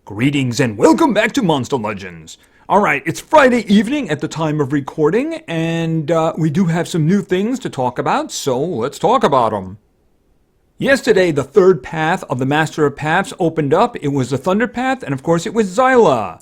Greetings and welcome back to Monster Legends. Alright, it's Friday evening at the time of recording, and we do have some new things to talk about, so let's talk about them. Yesterday, the third path of the Master of Paths opened up. It was the Thunder Path, and of course it was Zyla.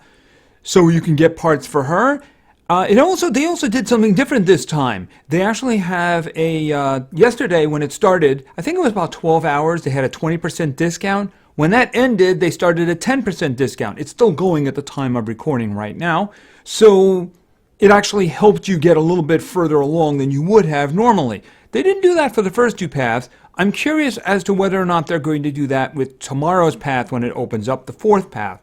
So you can get parts for her. They also did something different this time. They actually have a, yesterday when it started, I think it was about 12 hours, they had a 20% discount. When that ended, they started a 10% discount. It's still going at the time of recording right now. So it actually helped you get a little bit further along than you would have normally. They didn't do that for the first two paths. I'm curious as to whether or not they're going to do that with tomorrow's path when it opens up, the fourth path.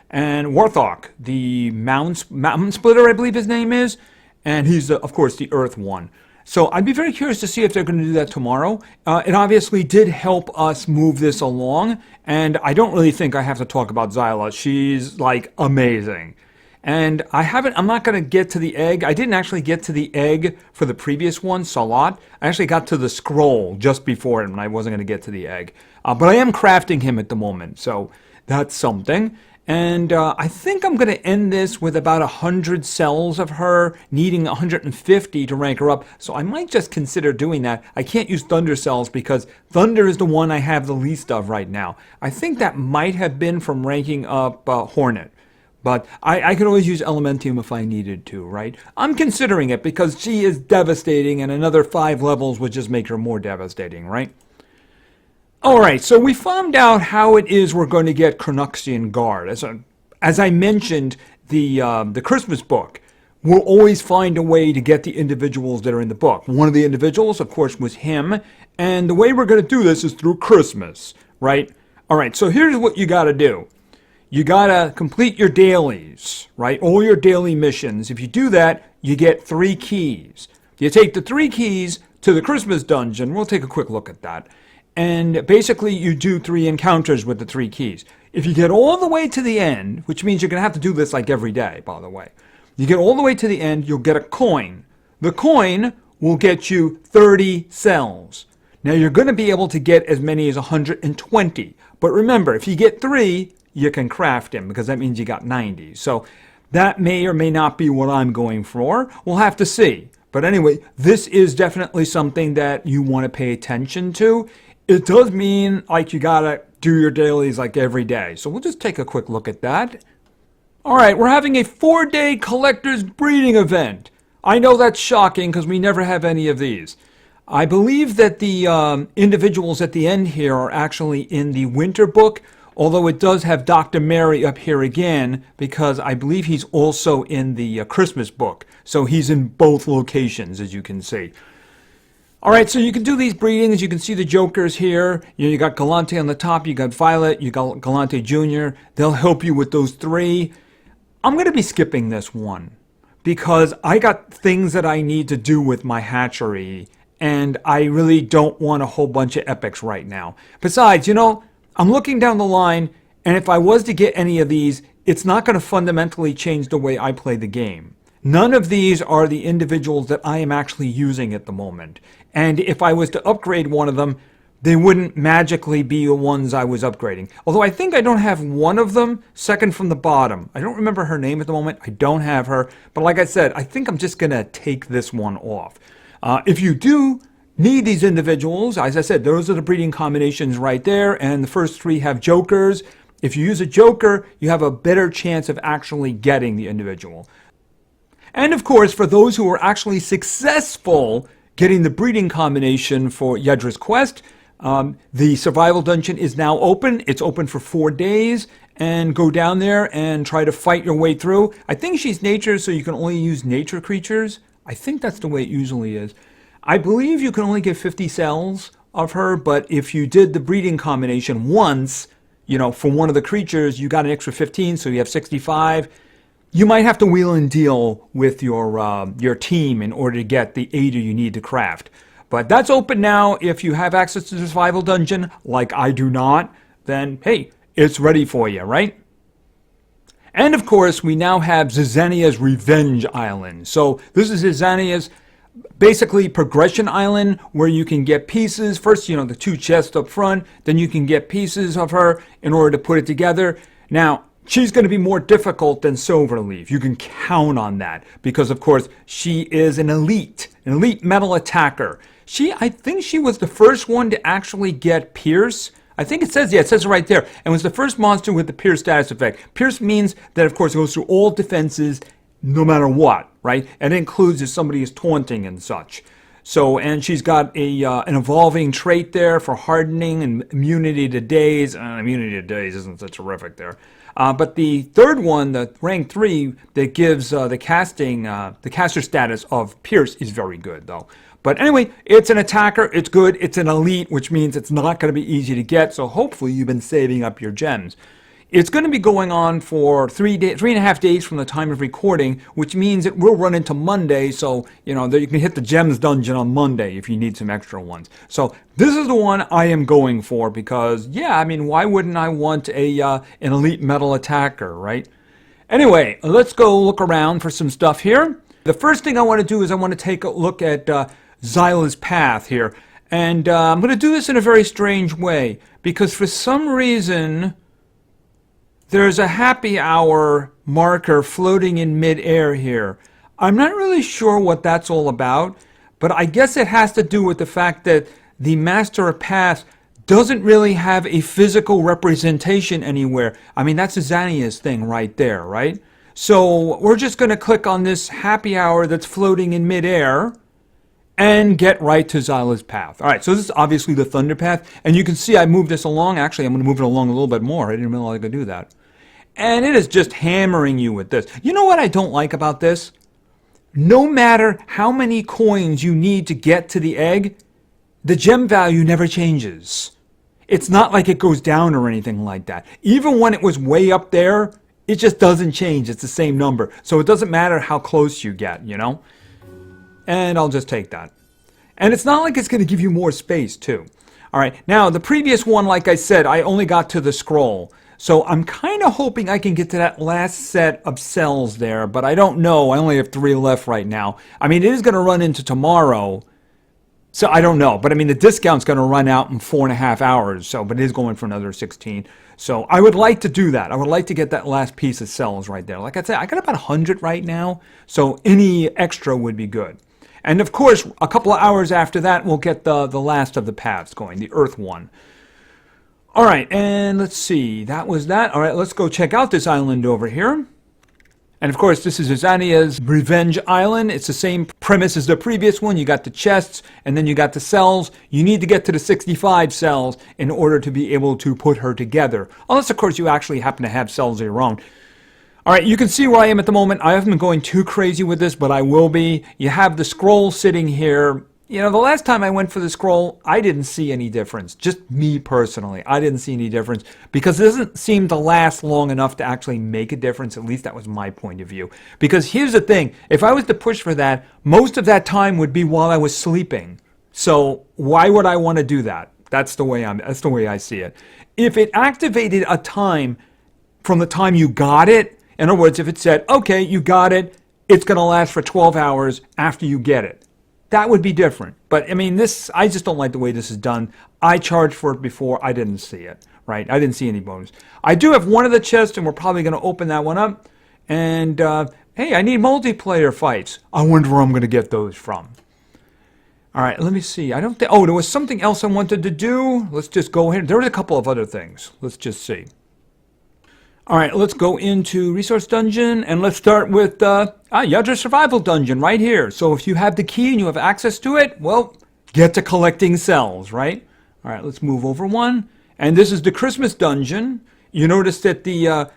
And Warthog, the mountain splitter, I believe his name is, and he's, of course, the Earth one. So I'd be very curious to see if they're going to do that tomorrow. It obviously did help us move this along, and I don't really think I have to talk about Zyla. She's, like, amazing. And I'm not going to get to the egg. I didn't actually get to the egg for the previous one, Salat. I actually got to the scroll just before it, and I wasn't going to get to the egg. But I am crafting him at the moment, so that's something. And I think I'm going to end this with about 100 cells of her, needing 150 to rank her up. So I might just consider doing that. I can't use Thunder cells because Thunder is the one I have the least of right now. I think that might have been from ranking up Hornet. But I could always use Elementium if I needed to, right? I'm considering it because she is devastating, and another 5 levels would just make her more devastating, right? Alright, so we found out how it is we're going to get Chronoxian Guard. As I mentioned, the Christmas book will always find a way to get the individuals that are in the book. One of the individuals, of course, was him, and the way we're going to do this is through Christmas, right? Alright, so here's what you got to do. You got to complete your dailies, right? All your daily missions. If you do that, you get 3 keys. You take the 3 keys to the Christmas dungeon. We'll take a quick look at that. And basically, you do 3 encounters with the 3 keys. If you get all the way to the end, which means you're going to have to do this like every day, by the way. You get all the way to the end, you'll get a coin. The coin will get you 30 cells. Now, you're going to be able to get as many as 120. But remember, if you get 3, you can craft him, because that means you got 90. So that may or may not be what I'm going for. We'll have to see. But anyway, this is definitely something that you want to pay attention to. It does mean, like, you gotta do your dailies, like, every day. So we'll just take a quick look at that. Alright, we're having a 4-day collector's breeding event. I know that's shocking, because we never have any of these. I believe that the individuals at the end here are actually in the winter book, although it does have Dr. Mary up here again, because I believe he's also in the Christmas book. So he's in both locations, as you can see. Alright, so you can do these breedings. You can see the jokers here. You got Galante on the top. You got Violet. You got Galante Jr. They'll help you with those 3. I'm going to be skipping this one because I got things that I need to do with my hatchery, and I really don't want a whole bunch of epics right now. Besides, you know, I'm looking down the line, and if I was to get any of these, it's not going to fundamentally change the way I play the game. None of these are the individuals that I am actually using at the moment. And if I was to upgrade one of them, they wouldn't magically be the ones I was upgrading. Although I think I don't have one of them, second from the bottom. I don't remember her name at the moment. I don't have her. But like I said, I think I'm just going to take this one off. If you do need these individuals, as I said, those are the breeding combinations right there. And the first 3 have jokers. If you use a joker, you have a better chance of actually getting the individual. And of course, for those who are actually successful getting the breeding combination for Yedra's quest, the survival dungeon is now open. It's open for 4 days, and go down there and try to fight your way through. I think she's nature, so you can only use nature creatures. I think that's the way it usually is. I believe you can only get 50 cells of her, but if you did the breeding combination once, you know, for one of the creatures, you got an extra 15, so you have 65. You might have to wheel and deal with your team in order to get the 80 you need to craft. But that's open now. If you have access to the survival dungeon, like I do not, then hey, it's ready for you, right? And of course, we now have Zizania's Revenge Island. So this is Zizania's basically progression island where you can get pieces. First, you know, the 2 chests up front, then you can get pieces of her in order to put it together. Now, she's going to be more difficult than Silverleaf. You can count on that because, of course, she is an elite metal attacker. I think she was the first one to actually get Pierce. I think it says, yeah, it says it right there. And was the first monster with the Pierce status effect. Pierce means that, of course, it goes through all defenses no matter what, right? And it includes if somebody is taunting and such. So, and she's got an evolving trait there for hardening and immunity to daze. Immunity to daze isn't so terrific there. But the third one, the rank 3, that gives the caster status of Pierce is very good, though. But anyway, it's an attacker, it's good, it's an elite, which means it's not going to be easy to get, so hopefully you've been saving up your gems. It's going to be going on for 3.5 days from the time of recording, which means it will run into Monday, so you can hit the gems dungeon on Monday if you need some extra ones. So this is the one I am going for because, yeah, I mean, why wouldn't I want an elite metal attacker, right? Anyway, let's go look around for some stuff here. The first thing I want to do is I want to take a look at Silas Path here. And I'm going to do this in a very strange way because for some reason there's a happy hour marker floating in midair here. I'm not really sure what that's all about, but I guess it has to do with the fact that the Master of Paths doesn't really have a physical representation anywhere. I mean, that's Zizania's thing right there, right? So we're just going to click on this happy hour that's floating in midair and get right to Silas Path. All right, so this is obviously the Thunder Path, and you can see I moved this along. Actually, I'm going to move it along a little bit more. I didn't realize I could do that. And it is just hammering you with this. You know what I don't like about this? No matter how many coins you need to get to the egg, the gem value never changes. It's not like it goes down or anything like that. Even when it was way up there, it just doesn't change. It's the same number. So it doesn't matter how close you get, And I'll just take that. And it's not like it's going to give you more space, too. All right. Now, the previous one, like I said, I only got to the scroll. So I'm kind of hoping I can get to that last set of cells there. But I don't know. I only have 3 left right now. I mean, it is going to run into tomorrow. So I don't know. But I mean, the discount's going to run out in 4.5 hours. So, but it is going for another 16. So I would like to do that. I would like to get that last piece of cells right there. Like I said, I got about 100 right now. So any extra would be good. And of course, a couple of hours after that, we'll get the last of the paths going, the Earth one. All right, and let's see. That was that. All right, let's go check out this island over here. And of course, this is Zizania's Revenge Island. It's the same premise as the previous one. You got the chests, and then you got the cells. You need to get to the 65 cells in order to be able to put her together. Unless, of course, you actually happen to have cells of your own. All right, you can see where I am at the moment. I haven't been going too crazy with this, but I will be. You have the scroll sitting here. The last time I went for the scroll, I didn't see any difference. Just me personally. I didn't see any difference because it doesn't seem to last long enough to actually make a difference. At least that was my point of view. Because here's the thing. If I was to push for that, most of that time would be while I was sleeping. So why would I want to do that? That's the way I see it. If it activated a time from the time you got it, in other words, if it said, okay, you got it, it's going to last for 12 hours after you get it. That would be different. But, I mean, I just don't like the way this is done. I charged for it before. I didn't see it, right? I didn't see any bonus. I do have one of the chests, and we're probably going to open that one up. And, hey, I need multiplayer fights. I wonder where I'm going to get those from. All right, let me see. I don't think... Oh, there was something else I wanted to do. Let's just go ahead. There was a couple of other things. Let's just see. All right, let's go into Resource Dungeon, and let's start with Yadra Survival Dungeon right here. So if you have the key and you have access to it, well, get to collecting cells, right? All right, let's move over one. And this is the Christmas Dungeon. You notice that the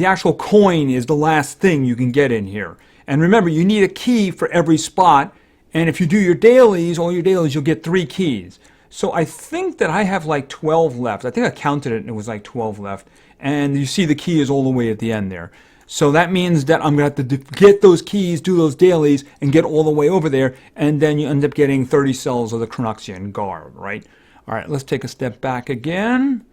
actual coin is the last thing you can get in here. And remember, you need a key for every spot. And if you do your dailies, all your dailies, you'll get 3 keys. So I think that I have like 12 left. I think I counted it and it was like 12 left. And you see the key is all the way at the end there. So that means that I'm going to have to get those keys, do those dailies, and get all the way over there. And then you end up getting 30 cells of the Chronoxian Guard, right? All right, let's take a step back again.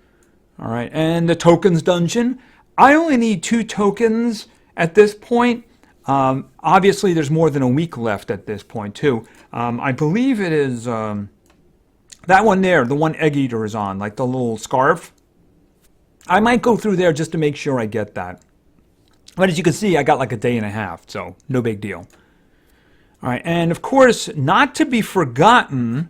All right, and the Tokens Dungeon. I only need 2 tokens at this point. Obviously, there's more than a week left at this point, too. I believe it is that one there, the one Egg Eater is on, like the little scarf. I might go through there just to make sure I get that. But as you can see, I got like a day and a half, so no big deal. All right, and of course, not to be forgotten,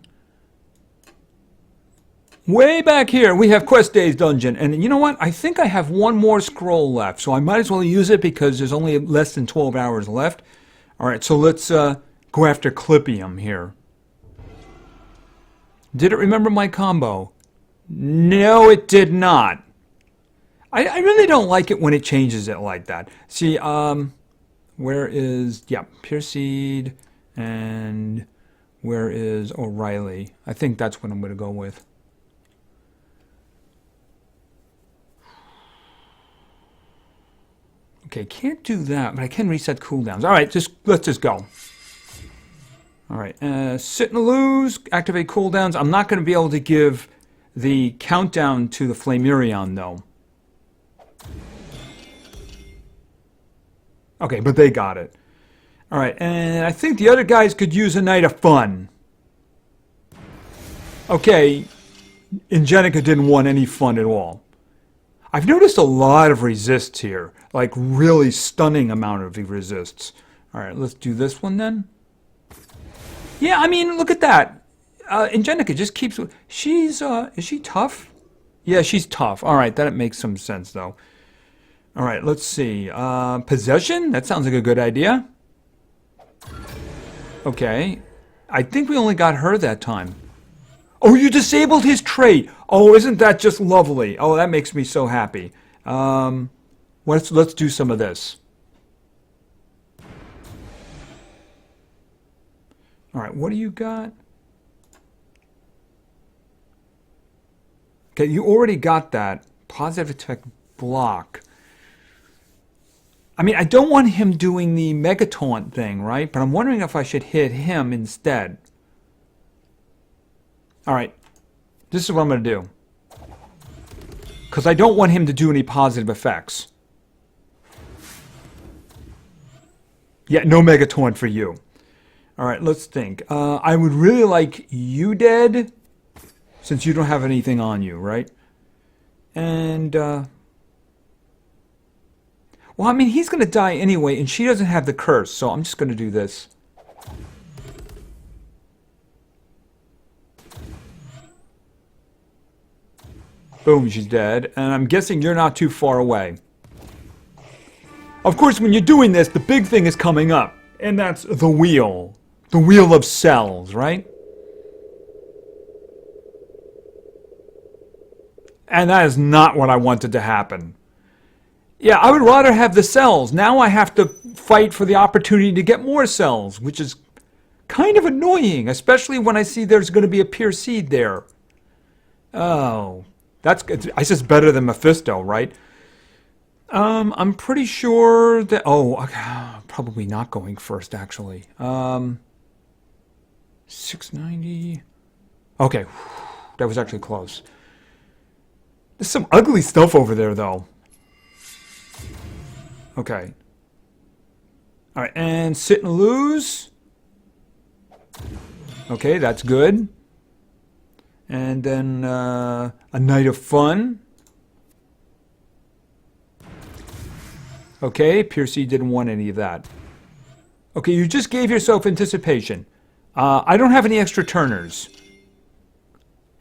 way back here, we have Quest Days Dungeon. And you know what? I think I have one more scroll left, so I might as well use it because there's only less than 12 hours left. All right, so let's go after Clippium here. Did it remember my combo? No, it did not. I really don't like it when it changes it like that. See, where is, yeah, Pure Seed, and where is O'Reilly? I think that's what I'm going to go with. Okay, can't do that, but I can reset cooldowns. All right, let's just go. All right, sit and lose, activate cooldowns. I'm not going to be able to give the countdown to the Flamurion, though. Okay, but they got it. All right, and I think the other guys could use a night of fun. Okay, Ingenica didn't want any fun at all. I've noticed a lot of resists here, like really stunning amount of resists. All right, let's do this one then. Yeah, I mean, look at that. Ingenica just keeps... She's, is she tough? Yeah, she's tough. All right, that makes some sense, though. All right, let's see. Possession? That sounds like a good idea. Okay. I think we only got her that time. Oh, you disabled his trait. Oh, isn't that just lovely? Oh, that makes me so happy. Let's do some of this. All right, what do you got? Okay, you already got that. Positive attack block. I mean, I don't want him doing the Mega Taunt thing, right? But I'm wondering if I should hit him instead. All right, this is what I'm going to do. Because I don't want him to do any positive effects. Yeah, no Mega Taunt for you. All right, let's think. I would really like you dead, since you don't have anything on you, right? And, well, I mean, he's going to die anyway, and she doesn't have the curse, so I'm just going to do this. Boom, she's dead. And I'm guessing you're not too far away. Of course, when you're doing this, the big thing is coming up. And that's the wheel. The wheel of cells, right? And that is not what I wanted to happen. Yeah, I would rather have the cells. Now I have to fight for the opportunity to get more cells, which is kind of annoying, especially when I see there's going to be a pure seed there. Oh, that's good. I guess better than Mephisto, right? I'm pretty sure that... Oh, probably not going first, actually. 690... Okay, that was actually close. There's some ugly stuff over there, though. Okay. All right, and sit and lose. Okay, that's good. And then a night of fun. Okay, Piercy didn't want any of that. Okay, you just gave yourself anticipation. I don't have any extra turners.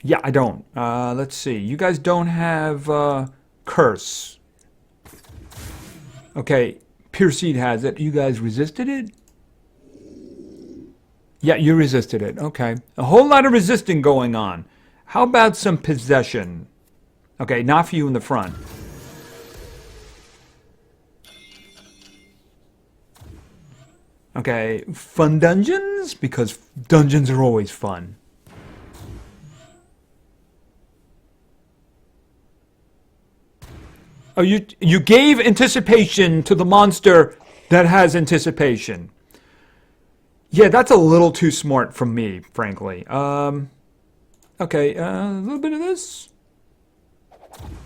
Yeah, I don't. Let's see. You guys don't have curse. Okay, Pure Seed has it. You guys resisted it? Yeah, you resisted it. Okay. A whole lot of resisting going on. How about some possession? Okay, not for you in the front. Okay, fun dungeons? Because dungeons are always fun. Oh, you gave anticipation to the monster that has anticipation. Yeah, that's a little too smart from me, frankly. Okay, a little bit of this.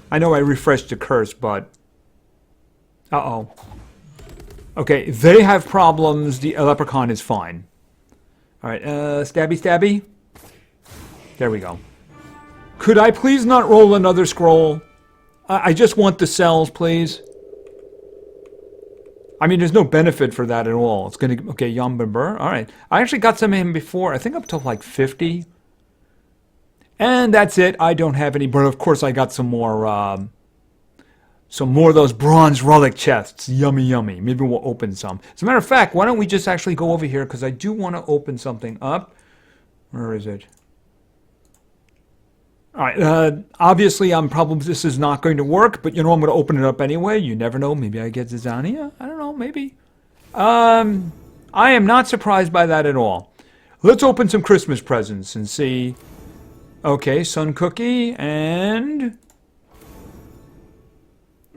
I know I refreshed the curse, but... Uh-oh. Okay, they have problems. The leprechaun is fine. Alright, stabby stabby. There we go. Could I please not roll another scroll? I just want the cells, please. I mean, there's no benefit for that at all. It's going to... Okay, Yambimber. All right. I actually got some of him before. I think up to like 50. And that's it. I don't have any. But of course, I got some more of those bronze relic chests. Yummy, yummy. Maybe we'll open some. As a matter of fact, why don't we just actually go over here? Because I do want to open something up. Where is it? All right. Obviously, this is not going to work. But, I'm going to open it up anyway. You never know. Maybe I get Zizania. I don't know. Maybe. I am not surprised by that at all. Let's open some Christmas presents and see... Okay, Sun Cookie, and...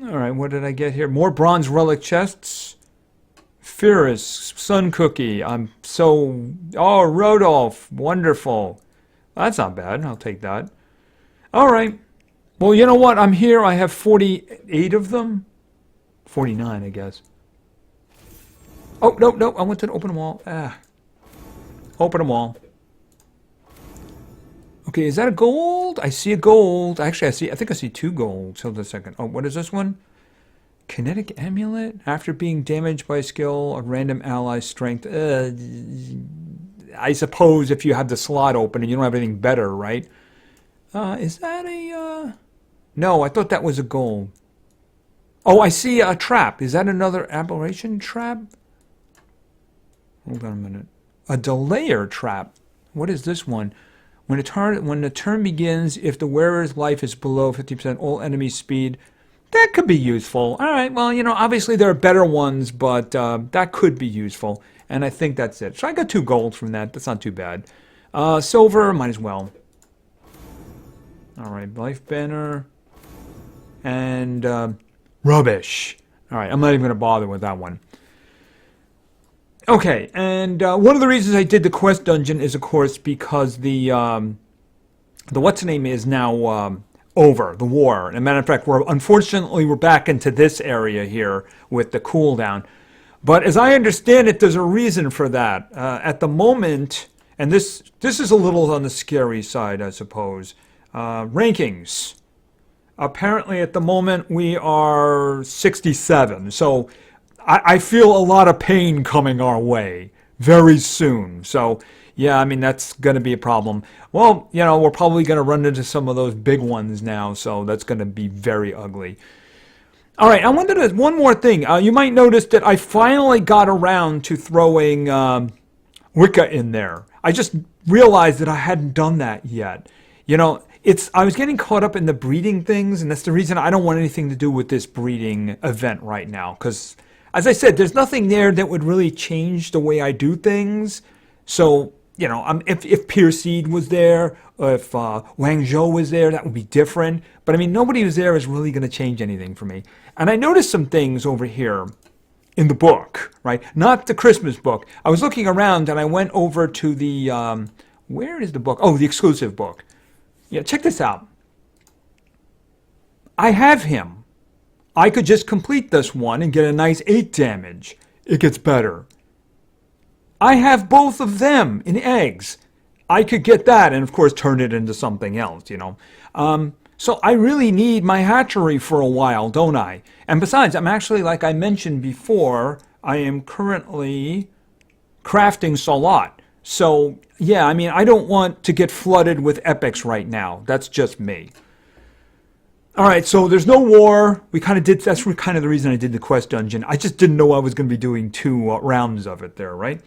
Alright, what did I get here? More bronze relic chests. Fierce, Sun Cookie. Oh, Rodolph. Wonderful. That's not bad. I'll take that. Alright. Well, you know what? I'm here. I have 48 of them. 49, I guess. Oh, no. I want to open them all. Open them all. Okay, is that a gold? I see a gold. Actually, I think I see 2 golds. Hold on a second. Oh, what is this one? Kinetic Amulet? After being damaged by a skill of random ally strength. I suppose if you have the slot open and you don't have anything better, right? Is that a... No, I thought that was a gold. Oh, I see a trap. Is that another aberration trap? Hold on a minute. A delayer trap. What is this one? When the turn begins, if the wearer's life is below 50%, all enemy speed, that could be useful. All right, well, obviously there are better ones, but that could be useful. And I think that's it. So I got 2 golds from that. That's not too bad. Silver, might as well. All right, life banner. And rubbish. All right, I'm not even going to bother with that one. Okay, and one of the reasons I did the quest dungeon is, of course, because the what's-the-name is now over, the war. And as a matter of fact, unfortunately, we're back into this area here with the cooldown. But as I understand it, there's a reason for that. At the moment, and this is a little on the scary side, I suppose, rankings. Apparently, at the moment, we are 67, so... I feel a lot of pain coming our way very soon. So, yeah, I mean, that's going to be a problem. Well, we're probably going to run into some of those big ones now, so that's going to be very ugly. All right, I wanted to... One more thing. You might notice that I finally got around to throwing Wicca in there. I just realized that I hadn't done that yet. I was getting caught up in the breeding things, and that's the reason I don't want anything to do with this breeding event right now, because... As I said, there's nothing there that would really change the way I do things. So, if Pierseed was there, or if Wang Zhou was there, that would be different. But, I mean, nobody who's there is really going to change anything for me. And I noticed some things over here in the book, right? Not the Christmas book. I was looking around, and I went over to the... where is the book? Oh, the exclusive book. Yeah, check this out. I have him. I could just complete this one and get a nice 8 damage. It gets better. I have both of them in eggs. I could get that and, of course, turn it into something else, So I really need my hatchery for a while, don't I? And besides, I'm actually, like I mentioned before, I am currently crafting Salat. So, yeah, I mean, I don't want to get flooded with epics right now. That's just me. All right, so there's no war. That's kind of the reason I did the quest dungeon. I just didn't know I was going to be doing 2 rounds of it there, right?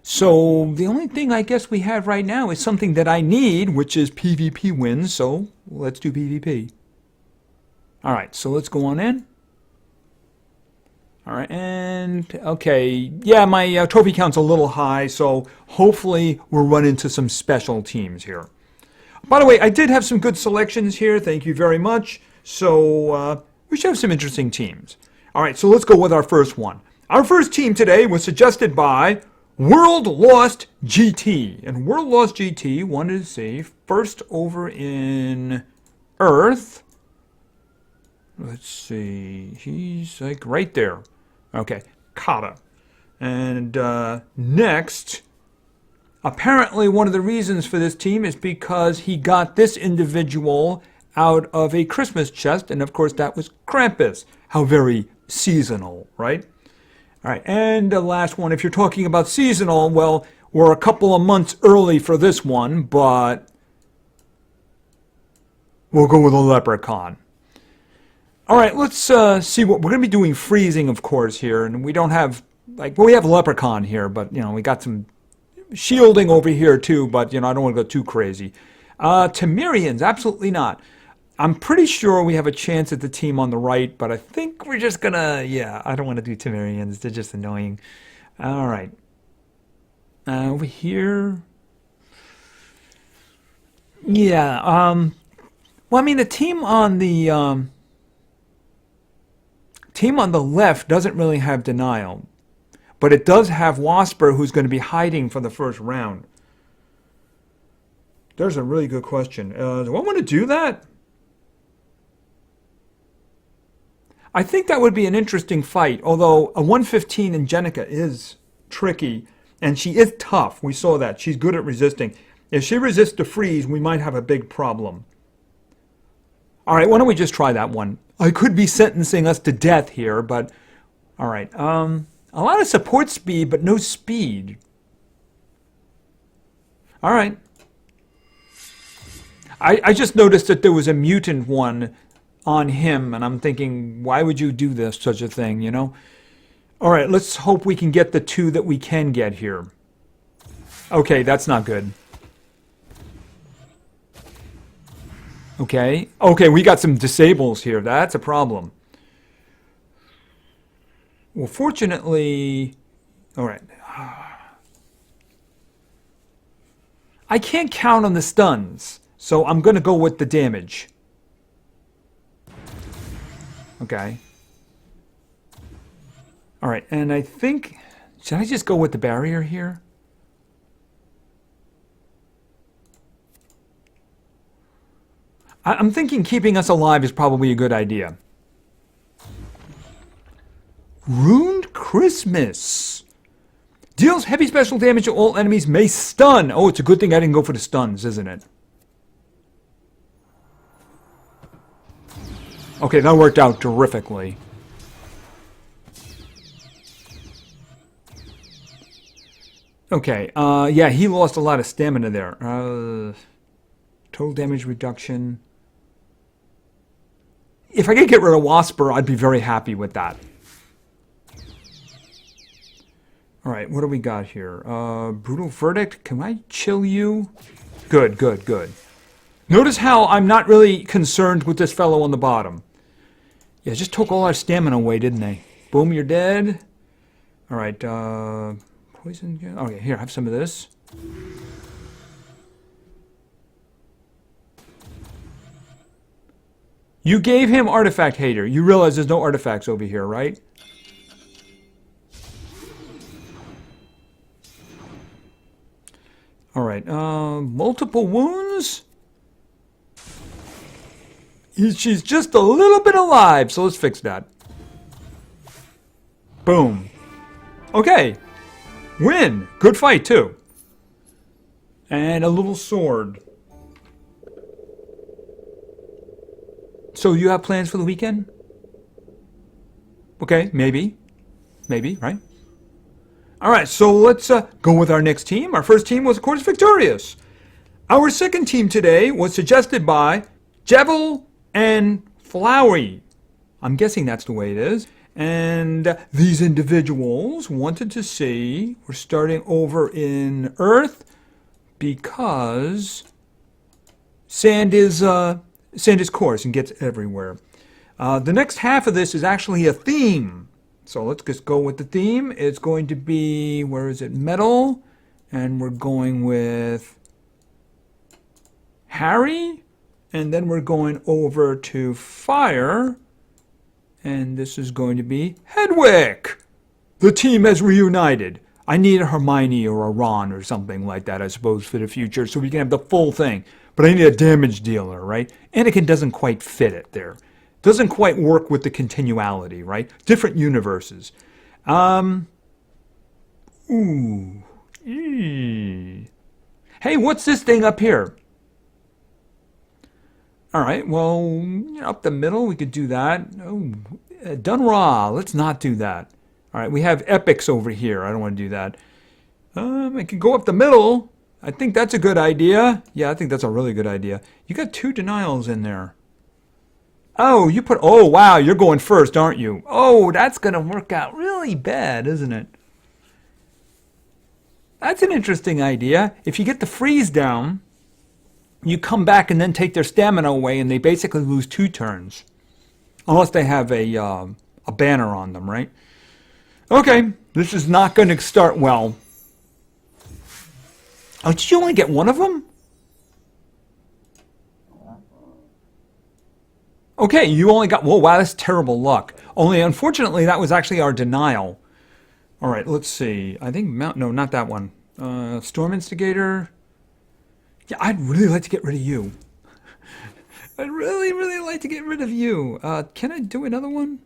So the only thing I guess we have right now is something that I need, which is PvP wins. So let's do PvP. All right, so let's go on in. All right, and okay, yeah, my trophy count's a little high, so hopefully we'll run into some special teams here. By the way, I did have some good selections here. Thank you very much. So we should have some interesting teams. All right, so let's go with our first one. Our first team today was suggested by World Lost GT. And World Lost GT wanted to see first over in Earth. Let's see. He's like right there. Okay, Kata. And next... Apparently, one of the reasons for this team is because he got this individual out of a Christmas chest, and of course that was Krampus. How very seasonal, right? All right, and the last one, if you're talking about seasonal, well, we're a couple of months early for this one, but we'll go with a leprechaun. All right, let's see what we're going to be doing. Freezing, of course, here, and we don't have we have leprechaun here, but we got some shielding over here too. But I don't want to go too crazy. Temerians, absolutely not. I'm pretty sure we have a chance at the team on the right, but I think we're just gonna. Yeah, I don't want to do Temerians. They're just annoying. All right, over here. Yeah. Well, I mean, the team on the left doesn't really have denial, but it does have Wasper, who's going to be hiding for the first round. There's a really good question. Do I want to do that? I think that would be an interesting fight, although a 115 in Jenica is tricky, and she is tough. We saw that. She's good at resisting. If she resists the freeze, we might have a big problem. All right, why don't we just try that one? I could be sentencing us to death here, but all right. A lot of support speed, but no speed. All right. I just noticed that there was a mutant one on him, and I'm thinking, why would you do this, such a thing, All right, let's hope we can get the two that we can get here. Okay, that's not good. Okay, we got some disables here. That's a problem. Well, fortunately, all right. I can't count on the stuns, so I'm going to go with the damage. Okay. All right, and I think, should I just go with the barrier here? I'm thinking keeping us alive is probably a good idea. Ruined Christmas. Deals heavy special damage to all enemies, may stun. Oh, it's a good thing I didn't go for the stuns, isn't it? Okay, that worked out terrifically. Okay, yeah, he lost a lot of stamina there. Total damage reduction. If I could get rid of Wasper, I'd be very happy with that. All right, what do we got here? Brutal Verdict. Can I chill you? Good, good, good. Notice how I'm not really concerned with this fellow on the bottom. Yeah, just took all our stamina away, didn't they? Boom, you're dead. All right, poison. Okay, here, have some of this. You gave him Artifact Hater. You realize there's no artifacts over here, right? All right, multiple wounds? She's just a little bit alive, so let's fix that. Boom. Okay. Win. Good fight, too. And a little sword. So you have plans for the weekend? Okay, maybe. Maybe, right? All right, so let's go with our next team. Our first team was, of course, victorious. Our second team today was suggested by Jevil and Flowey. I'm guessing that's the way it is. And these individuals wanted to see, we're starting over in Earth because sand is coarse and gets everywhere. The next half of this is actually a theme. So let's just go with the theme. It's going to be, where is it? Metal. And we're going with Harry. And then we're going over to fire. And this is going to be Hedwig. The team has reunited. I need a Hermione or a Ron or something like that, I suppose, for the future, so we can have the full thing. But I need a damage dealer, right? Anakin doesn't quite fit it there. Doesn't quite work with the continuality, right? Different universes. Ooh. Hey, what's this thing up here? All right, well, up the middle, we could do that. Oh, Dunra, let's not do that. All right, we have epics over here. I don't want to do that. I can go up the middle. I think that's a good idea. Yeah, I think that's a really good idea. You got 2 denials in there. Oh, oh, wow, you're going first, aren't you? Oh, that's going to work out really bad, isn't it? That's an interesting idea. If you get the freeze down, you come back and then take their stamina away, and they basically lose 2 turns. Unless they have a banner on them, right? Okay, this is not going to start well. Oh, did you only get one of them? Okay, you only got... Whoa, wow, that's terrible luck. Only, unfortunately, that was actually our denial. All right, let's see. I think... No, not that one. Storm Instigator. Yeah, I'd really like to get rid of you. I'd really, really like to get rid of you. Can I do another one?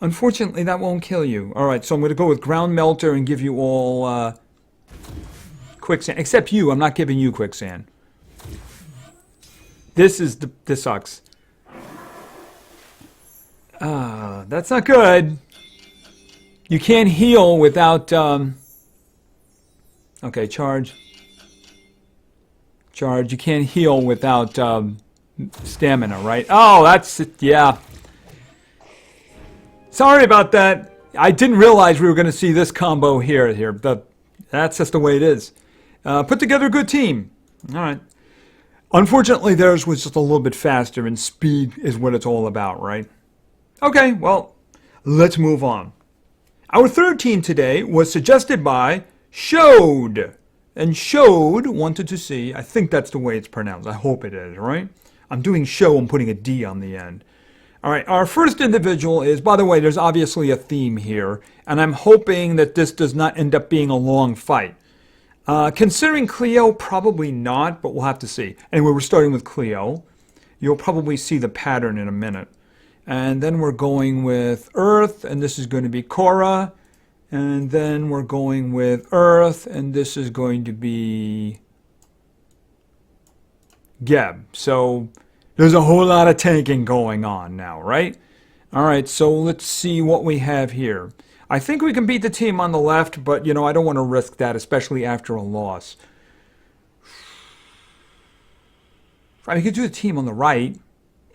Unfortunately, that won't kill you. All right, so I'm going to go with Ground Melter and give you all Quicksand. Except you. I'm not giving you Quicksand. This sucks. That's not good. You can't heal without... Okay, charge. Charge. You can't heal without stamina, right? Oh, that's... Yeah. Sorry about that. I didn't realize we were going to see this combo here. But that's just the way it is. Put together a good team. All right. Unfortunately, theirs was just a little bit faster, and speed is what it's all about, right? Okay, well, let's move on. Our third team today was suggested by Showed. And Showed wanted to see, I think that's the way it's pronounced. I hope it is, right? I'm doing show and putting a D on the end. All right, our first individual is, by the way, there's obviously a theme here, and I'm hoping that this does not end up being a long fight. Considering Cleo, probably not, but we'll have to see. Anyway, we're starting with Cleo. You'll probably see the pattern in a minute. And then we're going with Earth, and this is going to be Cora. And then we're going with Earth, and this is going to be Geb. So there's a whole lot of tanking going on now, right? All right, so let's see what we have here. I think we can beat the team on the left, but, you know, I don't want to risk that, especially after a loss. I mean, you could do the team on the right.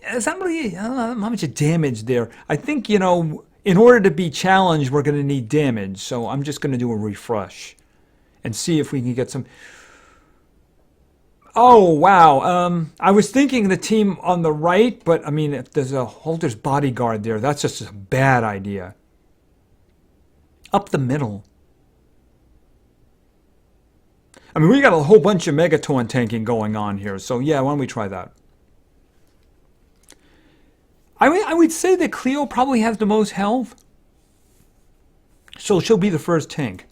It's not really, I don't know how much damage there. I think, you know, in order to be challenged, we're going to need damage. So I'm just going to do a refresh and see if we can get some... Oh, wow. I was thinking the team on the right, but, I mean, if there's a Holder's bodyguard there, that's just a bad idea. Up the middle. I mean, we got a whole bunch of Megaton tanking going on here, so yeah, why don't we try that? I would say that Cleo probably has the most health, so she'll be the first tank.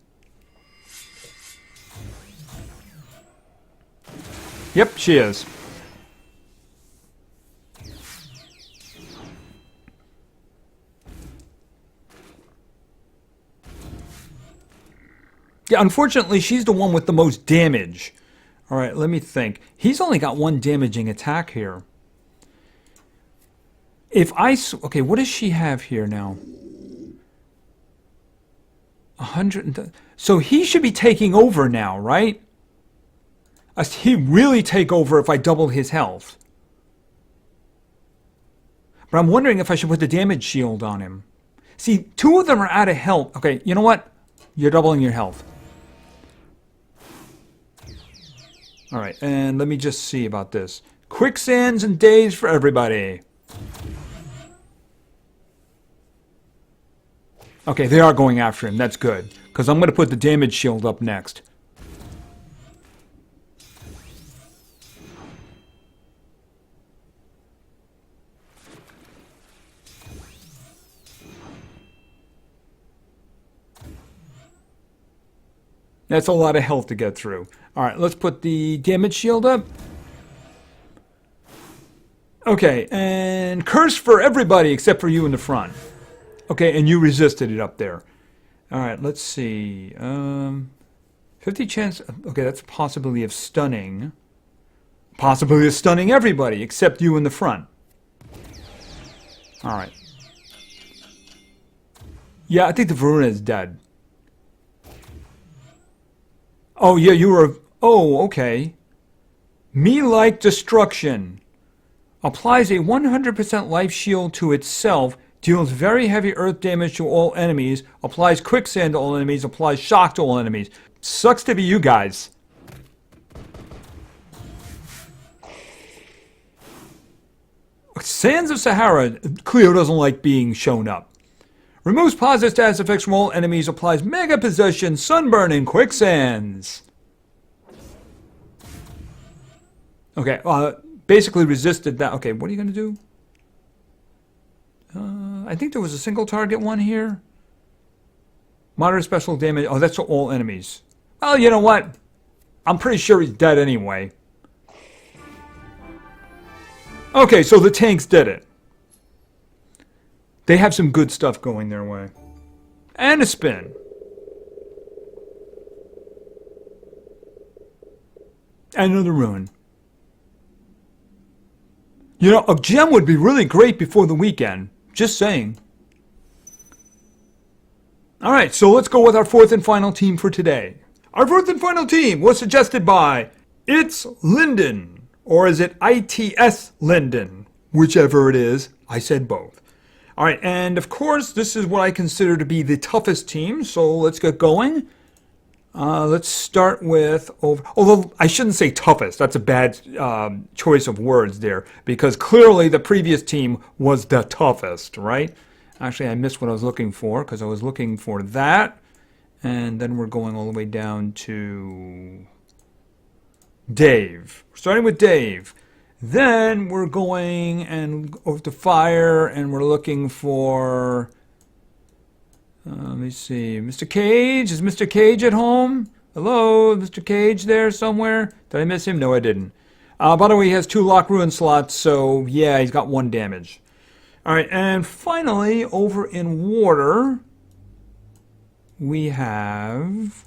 Yep, she is. Yeah, unfortunately, she's the one with the most damage. All right, let me think. He's only got 1 damaging attack here. If I... Okay, what does she have here now? 100... So he should be taking over now, right? He'd really take over if I double his health. But I'm wondering if I should put the damage shield on him. See, 2 of them are out of health. Okay, you know what? You're doubling your health. All right, and let me just see about this. Quicksands and days for everybody. Okay, they are going after him. That's good. Because I'm going to put the damage shield up next. That's a lot of health to get through. All right, let's put the damage shield up. Okay, and curse for everybody except for you in the front. Okay, and you resisted it up there. All right, let's see. 50 chance. Okay, that's a possibility of stunning. Possibly stunning everybody except you in the front. Alright. Yeah, I think the Varuna is dead. Oh, yeah, you were... Oh, okay. Me-like destruction. Applies a 100% life shield to itself. Deals very heavy earth damage to all enemies. Applies quicksand to all enemies. Applies shock to all enemies. Sucks to be you guys. Sands of Sahara. Cleo doesn't like being shown up. Removes positive status effects from all enemies. Applies mega possession, sunburn, and quicksands. Okay, basically resisted that. Okay, what are you going to do? I think there was a single target one here. Moderate special damage. Oh, that's to all enemies. Well, you know what? I'm pretty sure he's dead anyway. Okay, so the tanks did it. They have some good stuff going their way. And a spin. And another ruin. You know, a gem would be really great before the weekend. Just saying. Alright, so let's go with our fourth and final team for today. Our fourth and final team was suggested by It's Linden. Or is it ITS Linden? Whichever it is, I said both. Alright, and of course, this is what I consider to be the toughest team, so let's get going. Let's start with, although I shouldn't say toughest, that's a bad choice of words there, because clearly the previous team was the toughest, right? Actually, I missed what I was looking for, because I was looking for that, and then we're going all the way down to Dave. Starting with Dave. Then we're going and over to Fire, and we're looking for... let me see. Mr. Cage? Is Mr. Cage at home? Hello? Mr. Cage there somewhere? Did I miss him? No, I didn't. By the way, he has 2 lock ruin slots, so yeah, he's got 1 damage. Alright, and finally, over in Water, we have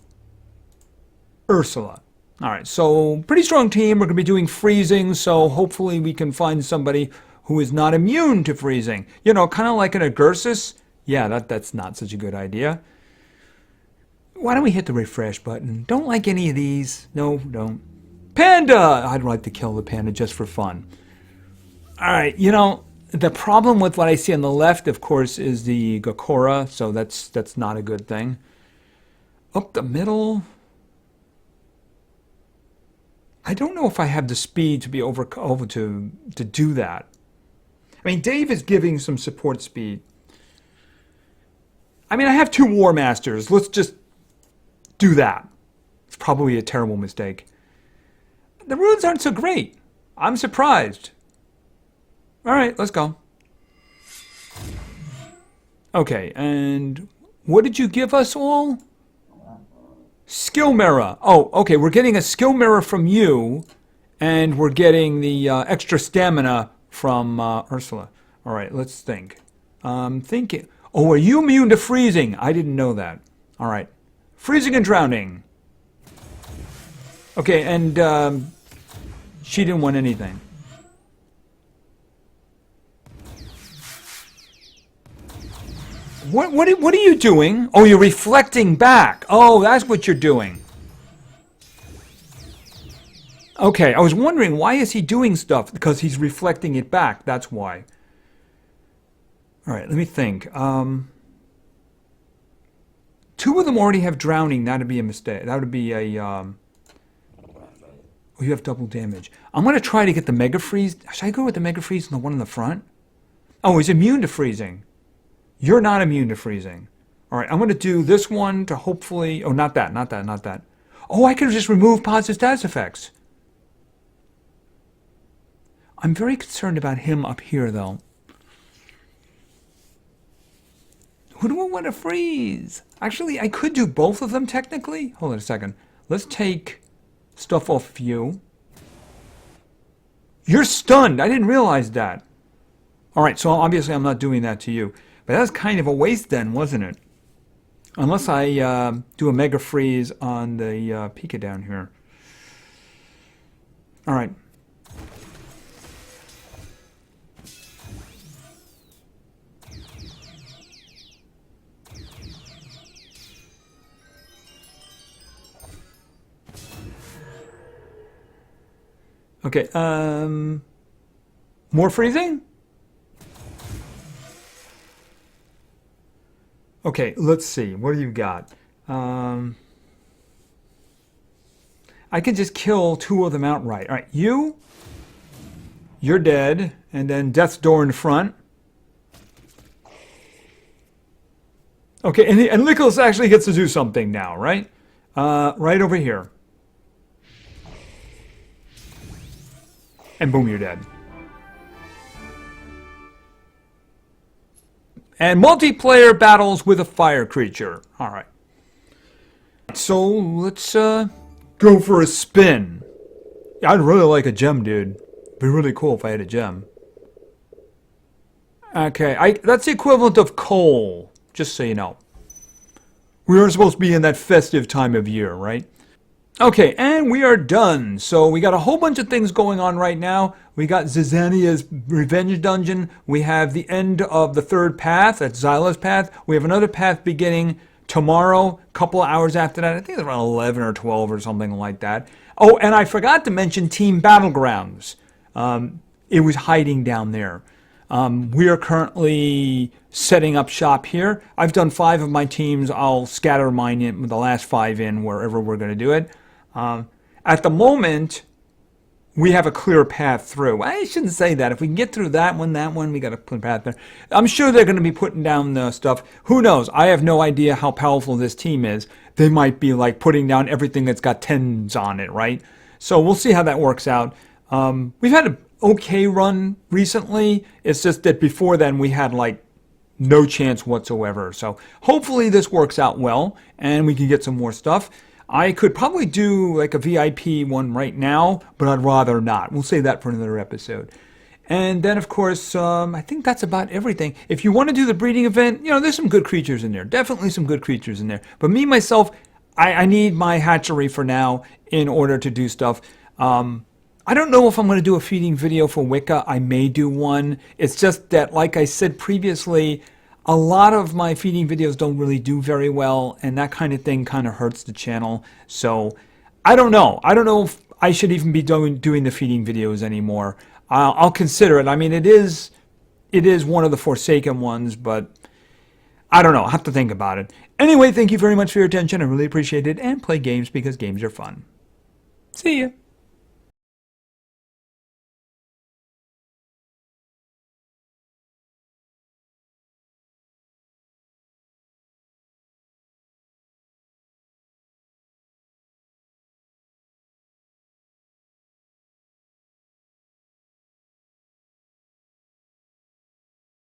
Ursula. Alright, so pretty strong team. We're going to be doing freezing, so hopefully we can find somebody who is not immune to freezing. You know, kind of like an Agursus. Yeah, that's not such a good idea. Why don't we hit the refresh button? Don't like any of these. No, don't. Panda! I'd like to kill the panda just for fun. Alright, you know, the problem with what I see on the left, of course, is the Gakora, so that's not a good thing. Up the middle... I don't know if I have the speed to be over to do that. I mean, Dave is giving some support speed. I mean, I have 2 War Masters. Let's just do that. It's probably a terrible mistake. The runes aren't so great. I'm surprised. Alright, let's go. Okay, and what did you give us all? Skill mirror. Oh, okay, we're getting a skill mirror from you, and we're getting the extra stamina from Ursula. All right, let's think. Thinking. Oh, are you immune to freezing? I didn't know that. All right. Freezing and drowning. Okay, and she didn't want anything. What are you doing? Oh, you're reflecting back. Oh, that's what you're doing. Okay, I was wondering, why is he doing stuff? Because he's reflecting it back. That's why. All right, let me think. 2 of them already have drowning. That would be a mistake. That would be a... Oh, you have double damage. I'm going to try to get the Mega Freeze. Should I go with the Mega Freeze and the one in the front? Oh, he's immune to freezing. You're not immune to freezing. All right, I'm going to do this one to hopefully... Oh, not that, not that, not that. Oh, I could just remove positive status effects. I'm very concerned about him up here, though. Who do I want to freeze? Actually, I could do both of them, technically. Hold on a second. Let's take stuff off of you. You're stunned. I didn't realize that. All right, so obviously I'm not doing that to you. But that was kind of a waste then, wasn't it? Unless I do a Mega Freeze on the Pika down here. All right. Okay, more freezing? Okay, let's see. What do you got? I can just kill two of them outright. All right, you're dead, and then Death's Door in front. Okay, and Nicholas actually gets to do something now, right? Right over here. And boom, you're dead. And multiplayer battles with a fire creature. All right. So let's go for a spin. I'd really like a gem, dude. It'd be really cool if I had a gem. Okay, that's the equivalent of coal, just so you know. We are supposed to be in that festive time of year, right? Okay, and we are done. So we got a whole bunch of things going on right now. We got Zizania's Revenge Dungeon. We have the end of the third path, that's Silas Path. We have another path beginning tomorrow, a couple of hours after that. I think it's around 11 or 12 or something like that. Oh, and I forgot to mention Team Battlegrounds. It was hiding down there. We are currently setting up shop here. I've done 5 of my teams. I'll scatter mine in, the last 5 in wherever we're going to do it. At the moment, we have a clear path through. I shouldn't say that. If we can get through that one, we got a clear path there. I'm sure they're going to be putting down the stuff. Who knows? I have no idea how powerful this team is. They might be like putting down everything that's got 10s on it, right? So we'll see how that works out. We've had an okay run recently. It's just that before then we had like no chance whatsoever. So hopefully this works out well and we can get some more stuff. I could probably do like a VIP one right now, but I'd rather not. We'll save that for another episode. And then, of course, I think that's about everything. If you want to do the breeding event, you know, there's some good creatures in there. Definitely some good creatures in there. But me, myself, I need my hatchery for now in order to do stuff. I don't know if I'm going to do a feeding video for Wicca. I may do one. It's just that, like I said previously, a lot of my feeding videos don't really do very well, and that kind of thing kind of hurts the channel. So I don't know. I don't know if I should even be doing the feeding videos anymore. I'll consider it. I mean, it is one of the Forsaken ones, but I don't know. I'll have to think about it. Anyway, thank you very much for your attention. I really appreciate it. And play games because games are fun. See ya.